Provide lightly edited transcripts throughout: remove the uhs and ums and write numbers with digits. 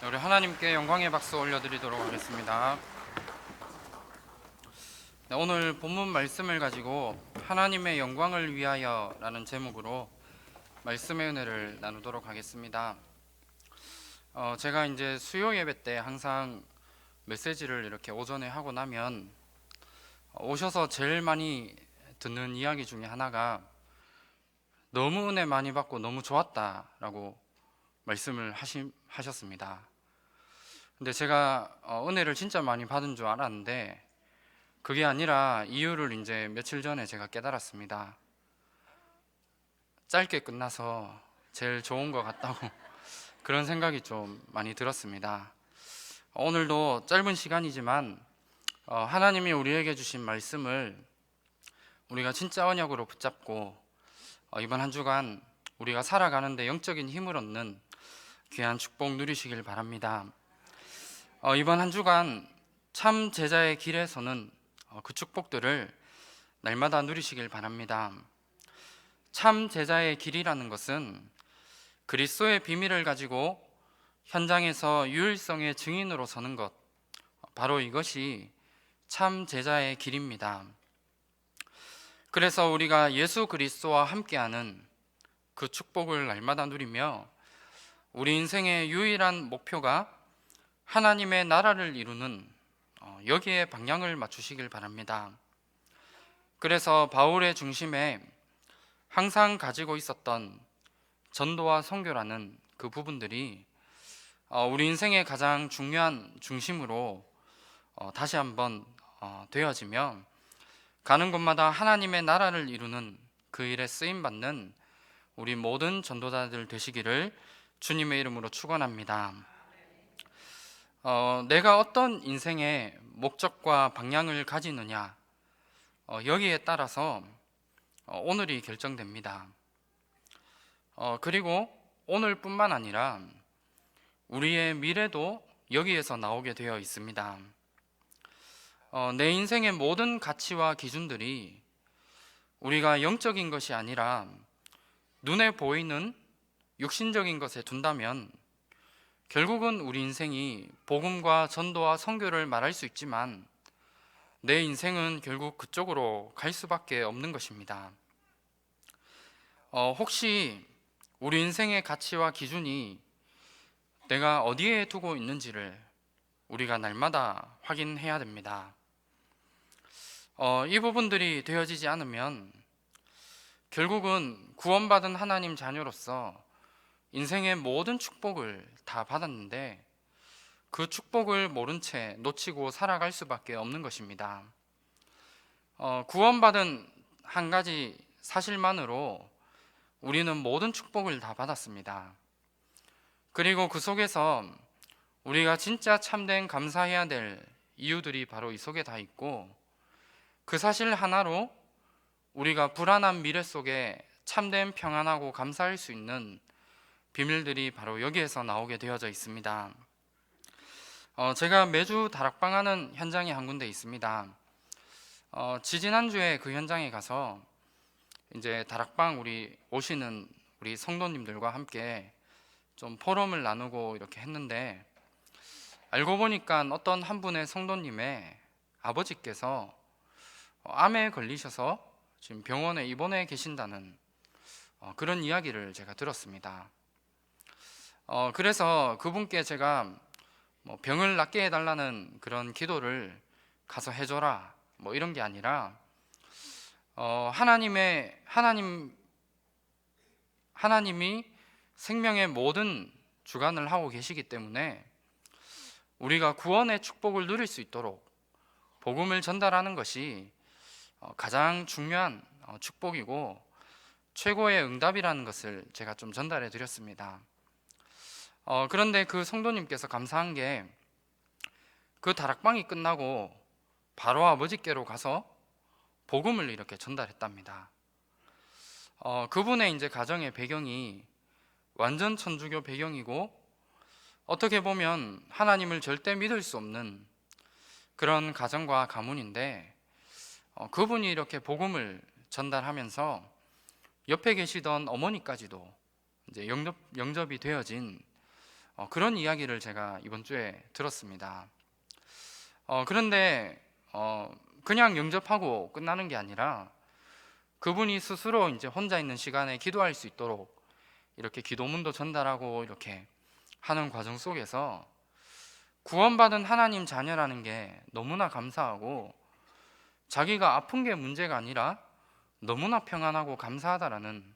우리 하나님께 영광의 박수 올려드리도록 하겠습니다. 네, 오늘 본문 말씀을 가지고 하나님의 영광을 위하여 라는 제목으로 말씀의 은혜를 나누도록 하겠습니다. 제가 이제 수요 예배 때 항상 메시지를 이렇게 오전에 하고 나면 오셔서 제일 많이 듣는 이야기 중에 하나가 너무 은혜 많이 받고 너무 좋았다라고 말씀을 하셨습니다. 근데 제가 은혜를 진짜 많이 받은 줄 알았는데 그게 아니라 이유를 이제 며칠 전에 제가 깨달았습니다. 짧게 끝나서 제일 좋은 것 같다고 그런 생각이 좀 많이 들었습니다. 오늘도 짧은 시간이지만 하나님이 우리에게 주신 말씀을 우리가 진짜 언약으로 붙잡고 이번 한 주간 우리가 살아가는데 영적인 힘을 얻는 귀한 축복 누리시길 바랍니다. 이번 한 주간 참 제자의 길에서는 그 축복들을 날마다 누리시길 바랍니다. 참 제자의 길이라는 것은 그리스도의 비밀을 가지고 현장에서 유일성의 증인으로 서는 것, 바로 이것이 참 제자의 길입니다. 그래서 우리가 예수 그리스도와 함께하는 그 축복을 날마다 누리며 우리 인생의 유일한 목표가 하나님의 나라를 이루는 여기에 방향을 맞추시길 바랍니다. 그래서 바울의 중심에 항상 가지고 있었던 전도와 선교라는 그 부분들이 우리 인생의 가장 중요한 중심으로 다시 한번 되어지며 가는 곳마다 하나님의 나라를 이루는 그 일에 쓰임받는 우리 모든 전도자들 되시기를 주님의 이름으로 축원합니다. 내가 어떤 인생의 목적과 방향을 가지느냐 여기에 따라서 오늘이 결정됩니다. 그리고 오늘뿐만 아니라 우리의 미래도 여기에서 나오게 되어 있습니다. 내 인생의 모든 가치와 기준들이 우리가 영적인 것이 아니라 눈에 보이는 육신적인 것에 둔다면 결국은 우리 인생이 복음과 전도와 선교를 말할 수 있지만 내 인생은 결국 그쪽으로 갈 수밖에 없는 것입니다. 혹시 우리 인생의 가치와 기준이 내가 어디에 두고 있는지를 우리가 날마다 확인해야 됩니다. 이 부분들이 되어지지 않으면 결국은 구원받은 하나님 자녀로서 인생의 모든 축복을 다 받았는데 그 축복을 모른 채 놓치고 살아갈 수밖에 없는 것입니다. 구원받은 한 가지 사실만으로 우리는 모든 축복을 다 받았습니다. 그리고 그 속에서 우리가 진짜 참된 감사해야 될 이유들이 바로 이 속에 다 있고 그 사실 하나로 우리가 불안한 미래 속에 참된 평안하고 감사할 수 있는 비밀들이 바로 여기에서 나오게 되어져 있습니다. 제가 매주 다락방하는 현장이 한 군데 있습니다. 지지난주에 그 현장에 가서 이제 다락방 우리 오시는 우리 성도님들과 함께 좀 포럼을 나누고 이렇게 했는데 알고 보니까 어떤 한 분의 성도님의 아버지께서 암에 걸리셔서 지금 병원에 입원해 계신다는 그런 이야기를 제가 들었습니다. 그래서 그분께 제가 병을 낫게 해달라는 그런 기도를 가서 해줘라 이런 게 아니라 하나님이 생명의 모든 주관을 하고 계시기 때문에 우리가 구원의 축복을 누릴 수 있도록 복음을 전달하는 것이 가장 중요한 축복이고 최고의 응답이라는 것을 제가 좀 전달해 드렸습니다. 그런데 그 성도님께서 감사한 게 그 다락방이 끝나고 바로 아버지께로 가서 복음을 이렇게 전달했답니다. 그분의 이제 가정의 배경이 완전 천주교 배경이고 어떻게 보면 하나님을 절대 믿을 수 없는 그런 가정과 가문인데 그분이 이렇게 복음을 전달하면서 옆에 계시던 어머니까지도 이제 영접이 되어진 그런 이야기를 제가 이번 주에 들었습니다. 그런데 그냥 영접하고 끝나는 게 아니라 그분이 스스로 이제 혼자 있는 시간에 기도할 수 있도록 이렇게 기도문도 전달하고 이렇게 하는 과정 속에서 구원받은 하나님 자녀라는 게 너무나 감사하고, 자기가 아픈 게 문제가 아니라 너무나 평안하고 감사하다라는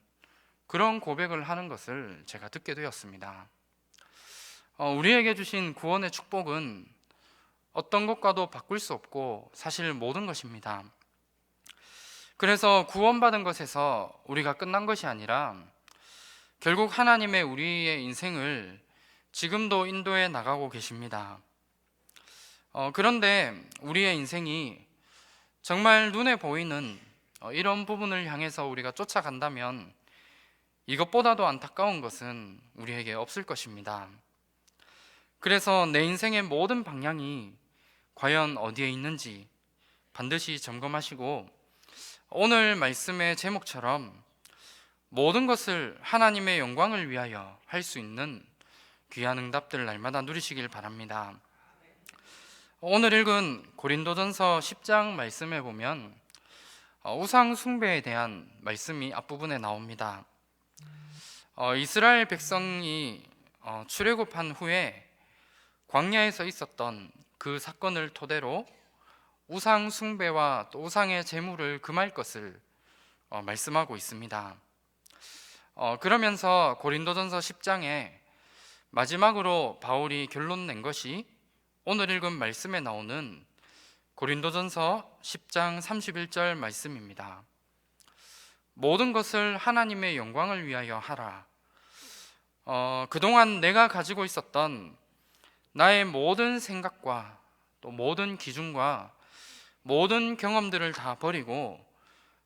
그런 고백을 하는 것을 제가 듣게 되었습니다. 우리에게 주신 구원의 축복은 어떤 것과도 바꿀 수 없고 사실 모든 것입니다. 그래서 구원받은 것에서 우리가 끝난 것이 아니라 결국 하나님의 우리의 인생을 지금도 인도해 나가고 계십니다. 그런데 우리의 인생이 정말 눈에 보이는 이런 부분을 향해서 우리가 쫓아간다면 이것보다도 안타까운 것은 우리에게 없을 것입니다. 그래서 내 인생의 모든 방향이 과연 어디에 있는지 반드시 점검하시고, 오늘 말씀의 제목처럼 모든 것을 하나님의 영광을 위하여 할 수 있는 귀한 응답들 날마다 누리시길 바랍니다. 오늘 읽은 고린도전서 10장 말씀에 보면 우상 숭배에 대한 말씀이 앞부분에 나옵니다. 이스라엘 백성이 출애굽한 후에 광야에서 있었던 그 사건을 토대로 우상 숭배와 또 우상의 제물을 금할 것을 말씀하고 있습니다. 그러면서 고린도전서 10장에 마지막으로 바울이 결론 낸 것이 오늘 읽은 말씀에 나오는 고린도전서 10장 31절 말씀입니다. 모든 것을 하나님의 영광을 위하여 하라. 그동안 내가 가지고 있었던 나의 모든 생각과 또 모든 기준과 모든 경험들을 다 버리고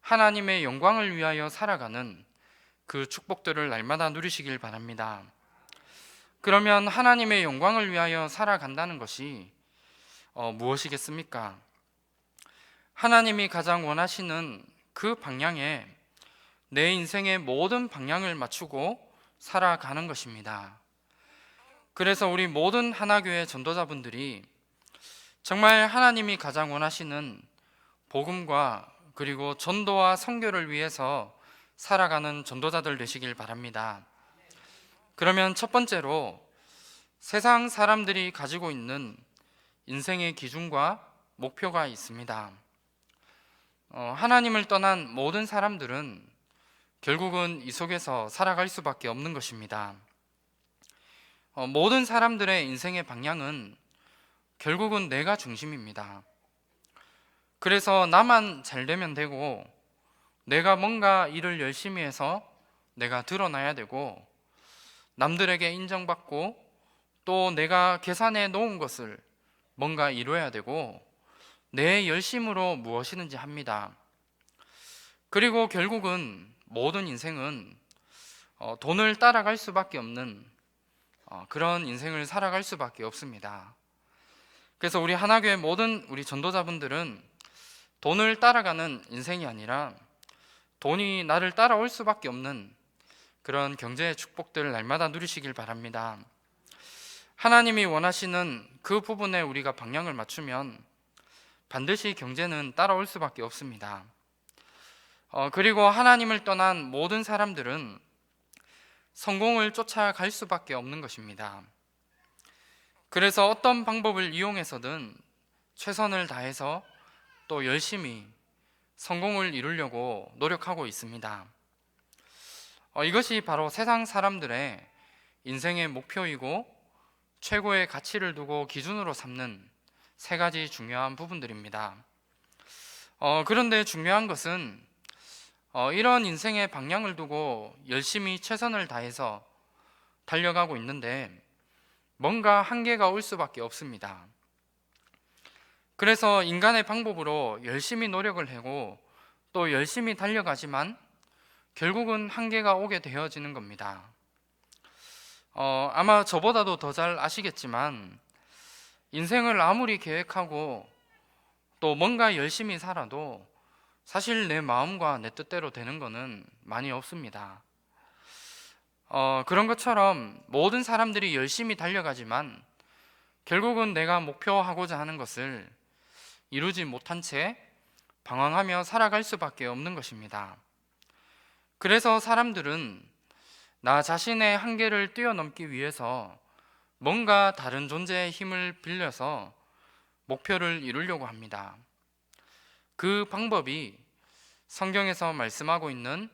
하나님의 영광을 위하여 살아가는 그 축복들을 날마다 누리시길 바랍니다. 그러면 하나님의 영광을 위하여 살아간다는 것이 무엇이겠습니까? 하나님이 가장 원하시는 그 방향에 내 인생의 모든 방향을 맞추고 살아가는 것입니다. 그래서 우리 모든 하나교회 전도자분들이 정말 하나님이 가장 원하시는 복음과 그리고 전도와 선교를 위해서 살아가는 전도자들 되시길 바랍니다. 그러면 첫 번째로 세상 사람들이 가지고 있는 인생의 기준과 목표가 있습니다. 하나님을 떠난 모든 사람들은 결국은 이 속에서 살아갈 수밖에 없는 것입니다. 모든 사람들의 인생의 방향은 결국은 내가 중심입니다. 그래서 나만 잘 되면 되고, 내가 뭔가 일을 열심히 해서 내가 드러나야 되고, 남들에게 인정받고, 또 내가 계산해 놓은 것을 뭔가 이루어야 되고, 내 열심으로 무엇이든지 합니다. 그리고 결국은 모든 인생은 돈을 따라갈 수밖에 없는 그런 인생을 살아갈 수밖에 없습니다. 그래서 우리 하나교회 모든 우리 전도자분들은 돈을 따라가는 인생이 아니라 돈이 나를 따라올 수밖에 없는 그런 경제의 축복들을 날마다 누리시길 바랍니다. 하나님이 원하시는 그 부분에 우리가 방향을 맞추면 반드시 경제는 따라올 수밖에 없습니다. 그리고 하나님을 떠난 모든 사람들은 성공을 쫓아갈 수밖에 없는 것입니다. 그래서 어떤 방법을 이용해서든 최선을 다해서 또 열심히 성공을 이루려고 노력하고 있습니다. 이것이 바로 세상 사람들의 인생의 목표이고 최고의 가치를 두고 기준으로 삼는 세 가지 중요한 부분들입니다. 그런데 중요한 것은 이런 인생의 방향을 두고 열심히 최선을 다해서 달려가고 있는데 뭔가 한계가 올 수밖에 없습니다. 그래서 인간의 방법으로 열심히 노력을 하고 또 열심히 달려가지만 결국은 한계가 오게 되어지는 겁니다. 아마 저보다도 더 잘 아시겠지만 인생을 아무리 계획하고 또 뭔가 열심히 살아도 사실 내 마음과 내 뜻대로 되는 것은 많이 없습니다. 그런 것처럼 모든 사람들이 열심히 달려가지만 결국은 내가 목표하고자 하는 것을 이루지 못한 채 방황하며 살아갈 수밖에 없는 것입니다. 그래서 사람들은 나 자신의 한계를 뛰어넘기 위해서 뭔가 다른 존재의 힘을 빌려서 목표를 이루려고 합니다. 그 방법이 성경에서 말씀하고 있는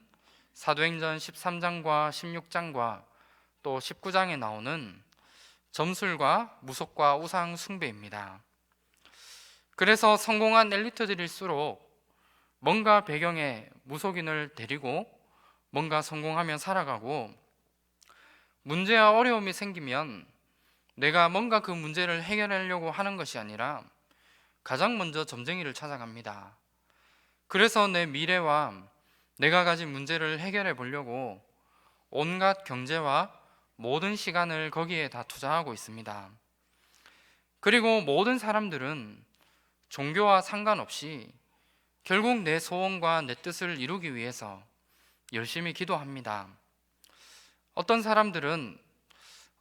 사도행전 13장과 16장과 또 19장에 나오는 점술과 무속과 우상 숭배입니다. 그래서 성공한 엘리트들일수록 뭔가 배경에 무속인을 데리고 뭔가 성공하며 살아가고, 문제와 어려움이 생기면 내가 뭔가 그 문제를 해결하려고 하는 것이 아니라 가장 먼저 점쟁이를 찾아갑니다. 그래서 내 미래와 내가 가진 문제를 해결해 보려고 온갖 경제와 모든 시간을 거기에 다 투자하고 있습니다. 그리고 모든 사람들은 종교와 상관없이 결국 내 소원과 내 뜻을 이루기 위해서 열심히 기도합니다. 어떤 사람들은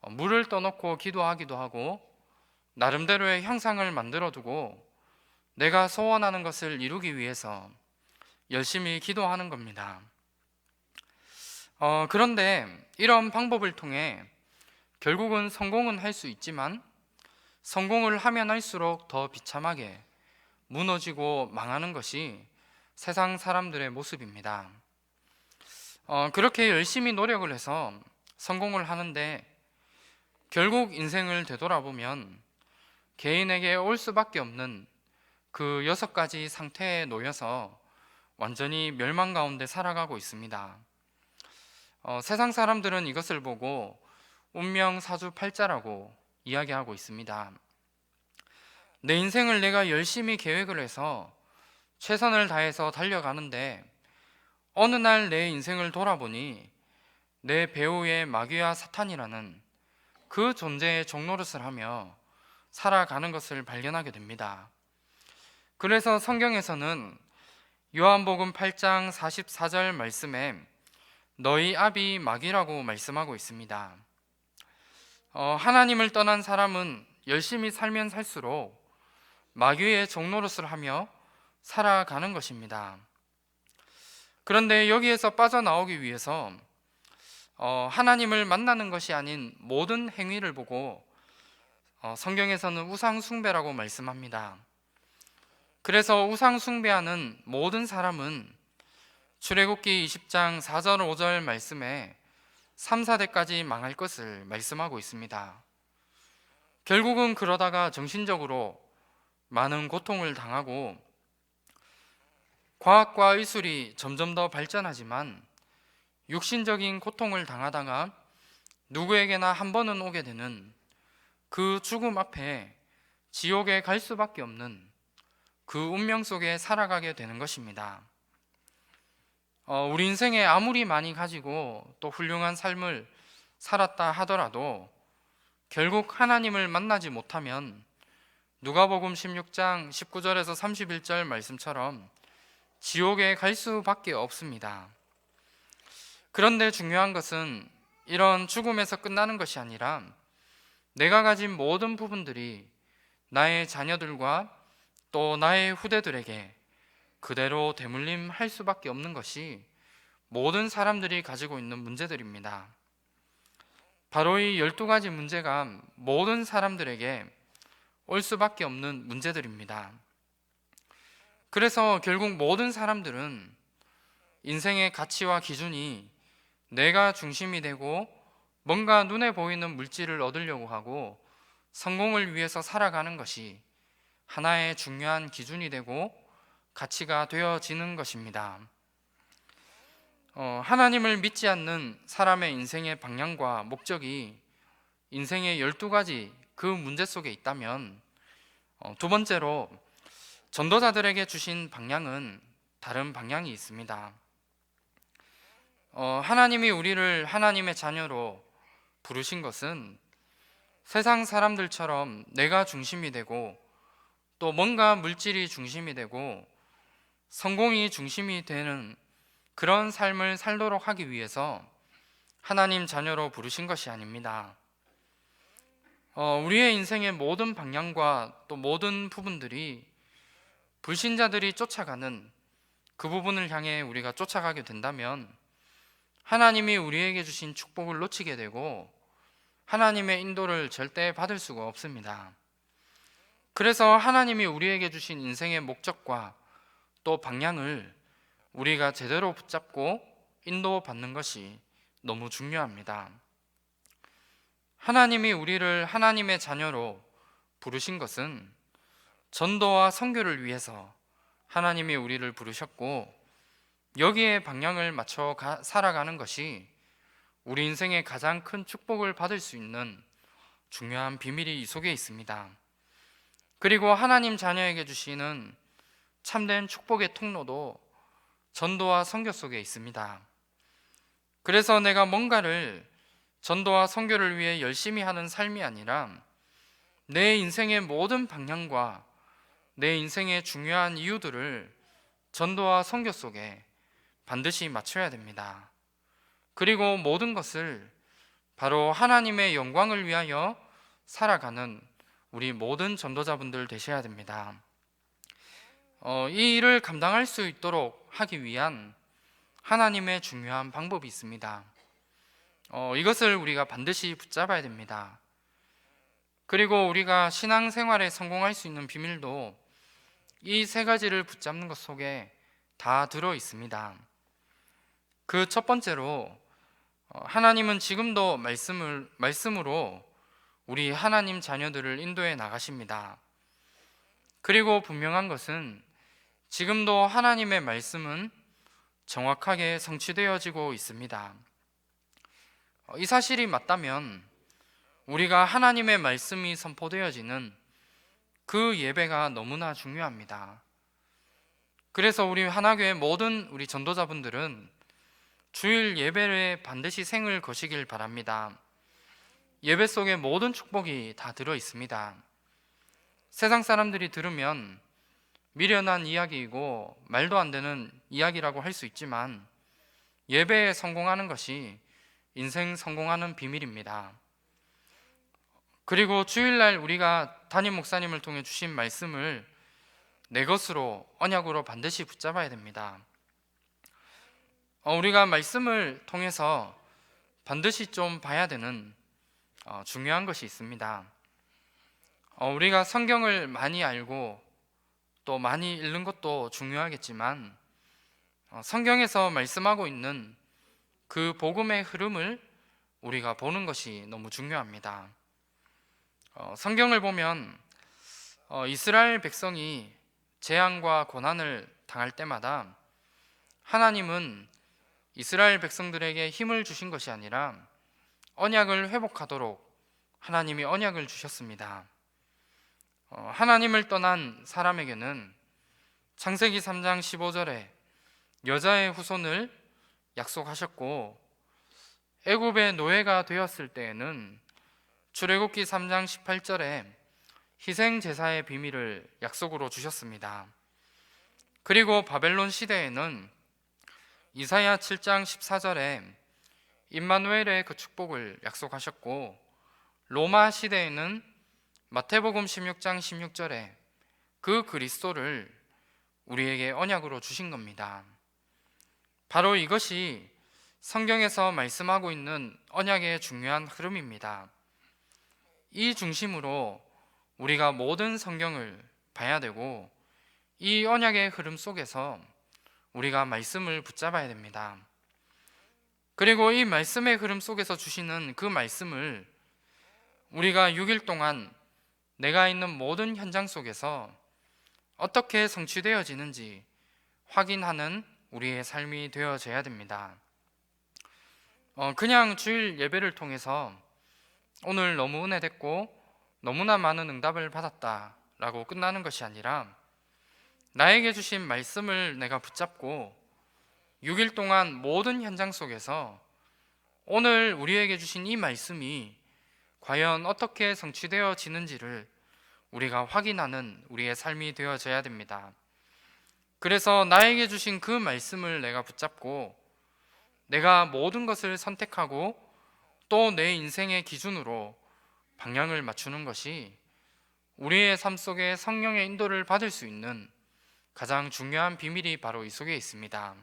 물을 떠놓고 기도하기도 하고 나름대로의 형상을 만들어 두고 내가 소원하는 것을 이루기 위해서 열심히 기도하는 겁니다. 그런데 이런 방법을 통해 결국은 성공은 할 수 있지만 성공을 하면 할수록 더 비참하게 무너지고 망하는 것이 세상 사람들의 모습입니다. 그렇게 열심히 노력을 해서 성공을 하는데 결국 인생을 되돌아보면 개인에게 올 수밖에 없는 그 6가지 상태에 놓여서 완전히 멸망 가운데 살아가고 있습니다. 세상 사람들은 이것을 보고 운명사주팔자라고 이야기하고 있습니다. 내 인생을 내가 열심히 계획을 해서 최선을 다해서 달려가는데 어느 날 내 인생을 돌아보니 내 배후에 마귀와 사탄이라는 그 존재의 종노릇을 하며 살아가는 것을 발견하게 됩니다. 그래서 성경에서는 요한복음 8장 44절 말씀에 너희 아비 마귀라고 말씀하고 있습니다. 하나님을 떠난 사람은 열심히 살면 살수록 마귀의 종노릇을 하며 살아가는 것입니다. 그런데 여기에서 빠져나오기 위해서 하나님을 만나는 것이 아닌 모든 행위를 보고 성경에서는 우상 숭배라고 말씀합니다. 그래서 우상 숭배하는 모든 사람은 출애굽기 20장 4절 5절 말씀에 3, 4대까지 망할 것을 말씀하고 있습니다. 결국은 그러다가 정신적으로 많은 고통을 당하고 과학과 의술이 점점 더 발전하지만 육신적인 고통을 당하다가 누구에게나 한 번은 오게 되는 그 죽음 앞에 지옥에 갈 수밖에 없는 그 운명 속에 살아가게 되는 것입니다. 우리 인생에 아무리 많이 가지고 또 훌륭한 삶을 살았다 하더라도 결국 하나님을 만나지 못하면 누가복음 16장 19절에서 31절 말씀처럼 지옥에 갈 수밖에 없습니다. 그런데 중요한 것은 이런 죽음에서 끝나는 것이 아니라 내가 가진 모든 부분들이 나의 자녀들과 또 나의 후대들에게 그대로 대물림할 수밖에 없는 것이 모든 사람들이 가지고 있는 문제들입니다. 바로 이 12가지 문제가 모든 사람들에게 올 수밖에 없는 문제들입니다. 그래서 결국 모든 사람들은 인생의 가치와 기준이 내가 중심이 되고 뭔가 눈에 보이는 물질을 얻으려고 하고 성공을 위해서 살아가는 것이 하나의 중요한 기준이 되고 가치가 되어지는 것입니다. 하나님을 믿지 않는 사람의 인생의 방향과 목적이 인생의 12가지 그 문제 속에 있다면 두 번째로 전도자들에게 주신 방향은 다른 방향이 있습니다. 하나님이 우리를 하나님의 자녀로 부르신 것은 세상 사람들처럼 내가 중심이 되고 또 뭔가 물질이 중심이 되고 성공이 중심이 되는 그런 삶을 살도록 하기 위해서 하나님 자녀로 부르신 것이 아닙니다. 우리의 인생의 모든 방향과 또 모든 부분들이 불신자들이 쫓아가는 그 부분을 향해 우리가 쫓아가게 된다면 하나님이 우리에게 주신 축복을 놓치게 되고 하나님의 인도를 절대 받을 수가 없습니다. 그래서 하나님이 우리에게 주신 인생의 목적과 또 방향을 우리가 제대로 붙잡고 인도받는 것이 너무 중요합니다. 하나님이 우리를 하나님의 자녀로 부르신 것은 전도와 선교를 위해서 하나님이 우리를 부르셨고 여기에 방향을 맞춰 살아가는 것이 우리 인생의 가장 큰 축복을 받을 수 있는 중요한 비밀이 이 속에 있습니다. 그리고 하나님 자녀에게 주시는 참된 축복의 통로도 전도와 선교 속에 있습니다. 그래서 내가 뭔가를 전도와 선교를 위해 열심히 하는 삶이 아니라 내 인생의 모든 방향과 내 인생의 중요한 이유들을 전도와 선교 속에 반드시 맞춰야 됩니다. 그리고 모든 것을 바로 하나님의 영광을 위하여 살아가는 우리 모든 전도자분들 되셔야 됩니다. 이 일을 감당할 수 있도록 하기 위한 하나님의 중요한 방법이 있습니다. 이것을 우리가 반드시 붙잡아야 됩니다. 그리고 우리가 신앙생활에 성공할 수 있는 비밀도 이 세 가지를 붙잡는 것 속에 다 들어 있습니다. 그 첫 번째로 하나님은 지금도 말씀으로 우리 하나님 자녀들을 인도해 나가십니다. 그리고 분명한 것은 지금도 하나님의 말씀은 정확하게 성취되어지고 있습니다. 이 사실이 맞다면 우리가 하나님의 말씀이 선포되어지는 그 예배가 너무나 중요합니다. 그래서 우리 하나교회 모든 우리 전도자분들은 주일 예배에 반드시 생을 거시길 바랍니다. 예배 속에 모든 축복이 다 들어 있습니다. 세상 사람들이 들으면 미련한 이야기이고 말도 안 되는 이야기라고 할 수 있지만 예배에 성공하는 것이 인생 성공하는 비밀입니다. 그리고 주일날 우리가 담임 목사님을 통해 주신 말씀을 내 것으로 언약으로 반드시 붙잡아야 됩니다. 우리가 말씀을 통해서 반드시 좀 봐야 되는 중요한 것이 있습니다. 우리가 성경을 많이 알고 또 많이 읽는 것도 중요하겠지만 성경에서 말씀하고 있는 그 복음의 흐름을 우리가 보는 것이 너무 중요합니다. 성경을 보면 이스라엘 백성이 재앙과 고난을 당할 때마다 하나님은 이스라엘 백성들에게 힘을 주신 것이 아니라 언약을 회복하도록 하나님이 언약을 주셨습니다. 하나님을 떠난 사람에게는 창세기 3장 15절에 여자의 후손을 약속하셨고 애굽의 노예가 되었을 때에는 출애굽기 3장 18절에 희생 제사의 비밀을 약속으로 주셨습니다. 그리고 바벨론 시대에는 이사야 7장 14절에 임마누엘의 그 축복을 약속하셨고 로마 시대에는 마태복음 16장 16절에 그 그리스도를 우리에게 언약으로 주신 겁니다. 바로 이것이 성경에서 말씀하고 있는 언약의 중요한 흐름입니다. 이 중심으로 우리가 모든 성경을 봐야 되고 이 언약의 흐름 속에서 우리가 말씀을 붙잡아야 됩니다. 그리고 이 말씀의 흐름 속에서 주시는 그 말씀을 우리가 6일 동안 내가 있는 모든 현장 속에서 어떻게 성취되어지는지 확인하는 우리의 삶이 되어져야 됩니다. 그냥 주일 예배를 통해서 오늘 너무 은혜됐고 너무나 많은 응답을 받았다라고 끝나는 것이 아니라 나에게 주신 말씀을 내가 붙잡고 6일 동안 모든 현장 속에서 오늘 우리에게 주신 이 말씀이 과연 어떻게 성취되어지는지를 우리가 확인하는 우리의 삶이 되어져야 됩니다. 그래서 나에게 주신 그 말씀을 내가 붙잡고 내가 모든 것을 선택하고 또 내 인생의 기준으로 방향을 맞추는 것이 우리의 삶 속에 성령의 인도를 받을 수 있는 가장 중요한 비밀이 바로 이 속에 있습니다.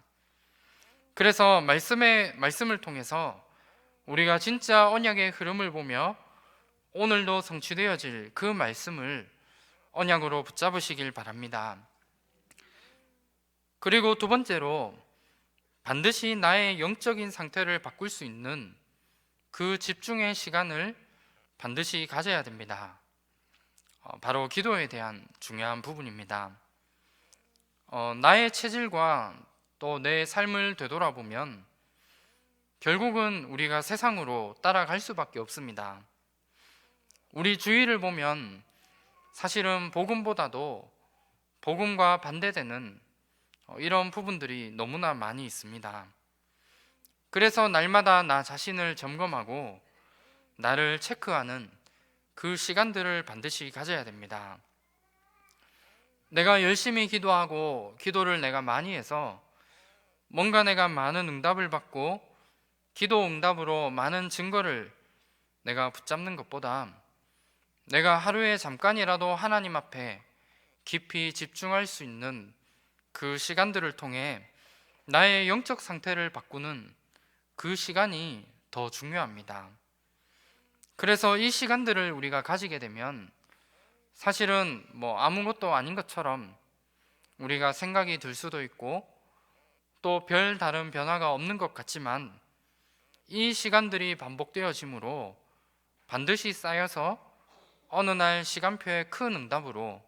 그래서 말씀을 통해서 우리가 진짜 언약의 흐름을 보며 오늘도 성취되어질 그 말씀을 언약으로 붙잡으시길 바랍니다. 그리고 두 번째로 반드시 나의 영적인 상태를 바꿀 수 있는 그 집중의 시간을 반드시 가져야 됩니다. 바로 기도에 대한 중요한 부분입니다. 나의 체질과 또 내 삶을 되돌아보면 결국은 우리가 세상으로 따라갈 수밖에 없습니다. 우리 주위를 보면 사실은 복음보다도 복음과 반대되는 이런 부분들이 너무나 많이 있습니다. 그래서 날마다 나 자신을 점검하고 나를 체크하는 그 시간들을 반드시 가져야 됩니다. 내가 열심히 기도하고 기도를 내가 많이 해서 뭔가 내가 많은 응답을 받고 기도 응답으로 많은 증거를 내가 붙잡는 것보다 내가 하루에 잠깐이라도 하나님 앞에 깊이 집중할 수 있는 그 시간들을 통해 나의 영적 상태를 바꾸는 그 시간이 더 중요합니다. 그래서 이 시간들을 우리가 가지게 되면 사실은 아무것도 아닌 것처럼 우리가 생각이 들 수도 있고 또 별 다른 변화가 없는 것 같지만 이 시간들이 반복되어짐으로 반드시 쌓여서 어느 날 시간표의 큰 응답으로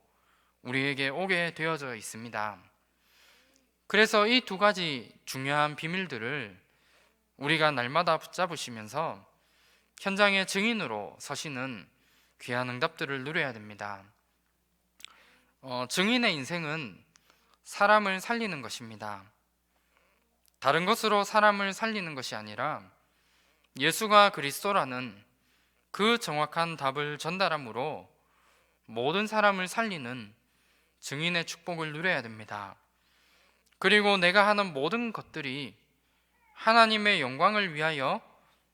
우리에게 오게 되어져 있습니다. 그래서 이 두 가지 중요한 비밀들을 우리가 날마다 붙잡으시면서 현장의 증인으로 서시는 귀한 응답들을 누려야 됩니다. 증인의 인생은 사람을 살리는 것입니다. 다른 것으로 사람을 살리는 것이 아니라 예수가 그리스도라는 그 정확한 답을 전달함으로 모든 사람을 살리는 증인의 축복을 누려야 됩니다. 그리고 내가 하는 모든 것들이 하나님의 영광을 위하여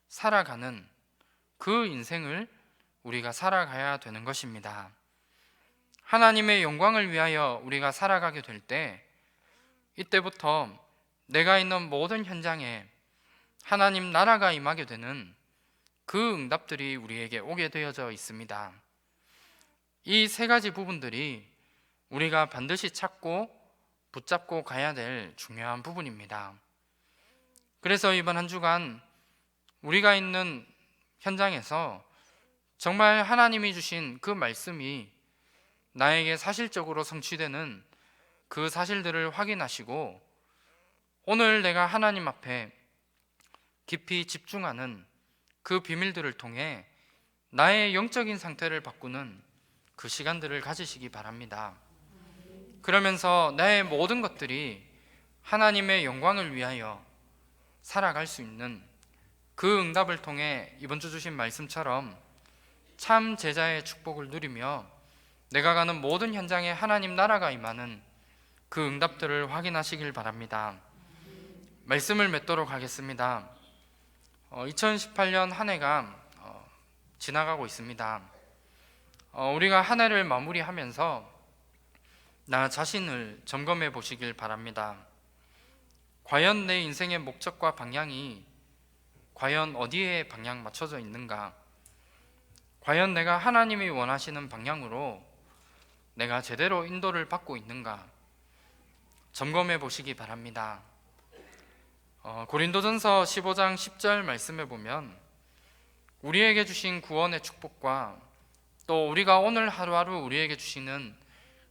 살아가는 그 인생을 우리가 살아가야 되는 것입니다. 하나님의 영광을 위하여 우리가 살아가게 될 때 이때부터 내가 있는 모든 현장에 하나님 나라가 임하게 되는 그 응답들이 우리에게 오게 되어져 있습니다. 이 세 가지 부분들이 우리가 반드시 찾고 붙잡고 가야 될 중요한 부분입니다. 그래서 이번 한 주간 우리가 있는 현장에서 정말 하나님이 주신 그 말씀이 나에게 사실적으로 성취되는 그 사실들을 확인하시고 오늘 내가 하나님 앞에 깊이 집중하는 그 비밀들을 통해 나의 영적인 상태를 바꾸는 그 시간들을 가지시기 바랍니다. 그러면서 나의 모든 것들이 하나님의 영광을 위하여 살아갈 수 있는 그 응답을 통해 이번 주 주신 말씀처럼 참 제자의 축복을 누리며 내가 가는 모든 현장에 하나님 나라가 임하는 그 응답들을 확인하시길 바랍니다. 말씀을 맺도록 하겠습니다. 2018년 한 해가 지나가고 있습니다. 우리가 한 해를 마무리하면서 나 자신을 점검해 보시길 바랍니다. 과연 내 인생의 목적과 방향이 과연 어디에 방향 맞춰져 있는가? 과연 내가 하나님이 원하시는 방향으로 내가 제대로 인도를 받고 있는가? 점검해 보시기 바랍니다. 고린도전서 15장 10절 말씀에 보면 우리에게 주신 구원의 축복과 또 우리가 오늘 하루하루 우리에게 주시는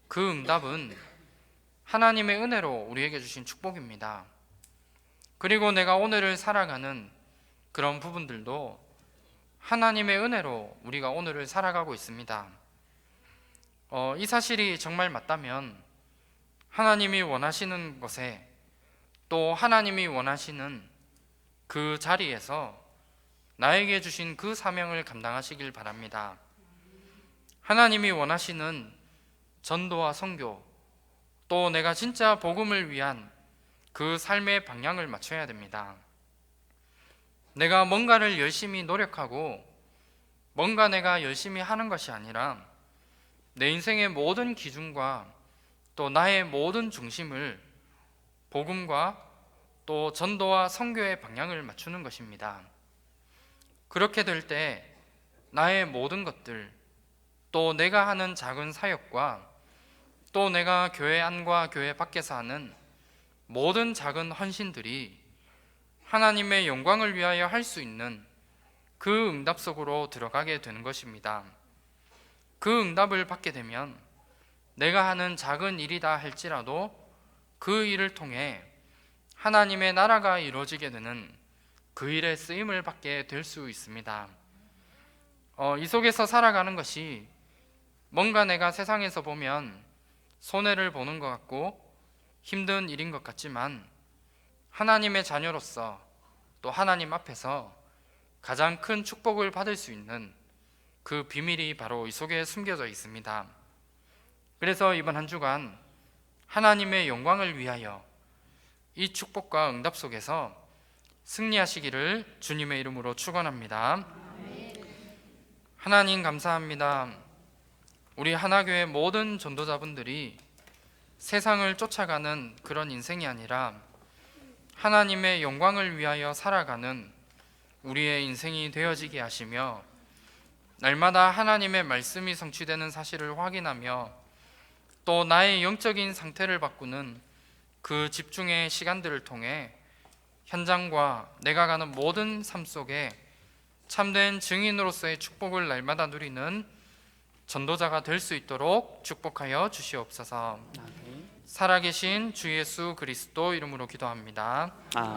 그 응답은 하나님의 은혜로 우리에게 주신 축복입니다. 그리고 내가 오늘을 살아가는 그런 부분들도 하나님의 은혜로 우리가 오늘을 살아가고 있습니다. 이 사실이 정말 맞다면 하나님이 원하시는 것에 또 하나님이 원하시는 그 자리에서 나에게 주신 그 사명을 감당하시길 바랍니다. 하나님이 원하시는 전도와 선교, 또 내가 진짜 복음을 위한 그 삶의 방향을 맞춰야 됩니다. 내가 뭔가를 열심히 노력하고 뭔가 내가 열심히 하는 것이 아니라 내 인생의 모든 기준과 또 나의 모든 중심을 복음과 또 전도와 선교의 방향을 맞추는 것입니다. 그렇게 될 때 나의 모든 것들, 또 내가 하는 작은 사역과 또 내가 교회 안과 교회 밖에서 하는 모든 작은 헌신들이 하나님의 영광을 위하여 할 수 있는 그 응답 속으로 들어가게 되는 것입니다. 그 응답을 받게 되면 내가 하는 작은 일이다 할지라도 그 일을 통해 하나님의 나라가 이루어지게 되는 그 일에 쓰임을 받게 될 수 있습니다. 이 속에서 살아가는 것이 뭔가 내가 세상에서 보면 손해를 보는 것 같고 힘든 일인 것 같지만 하나님의 자녀로서 또 하나님 앞에서 가장 큰 축복을 받을 수 있는 그 비밀이 바로 이 속에 숨겨져 있습니다. 그래서 이번 한 주간 하나님의 영광을 위하여 이 축복과 응답 속에서 승리하시기를 주님의 이름으로 축원합니다. 하나님 감사합니다. 우리 하나교회 모든 전도자분들이 세상을 쫓아가는 그런 인생이 아니라 하나님의 영광을 위하여 살아가는 우리의 인생이 되어지게 하시며 날마다 하나님의 말씀이 성취되는 사실을 확인하며 또 나의 영적인 상태를 바꾸는 그 집중의 시간들을 통해 현장과 내가 가는 모든 삶 속에 참된 증인으로서의 축복을 날마다 누리는 전도자가 될 수 있도록 축복하여 주시옵소서. 살아계신 주 예수 그리스도 이름으로 기도합니다.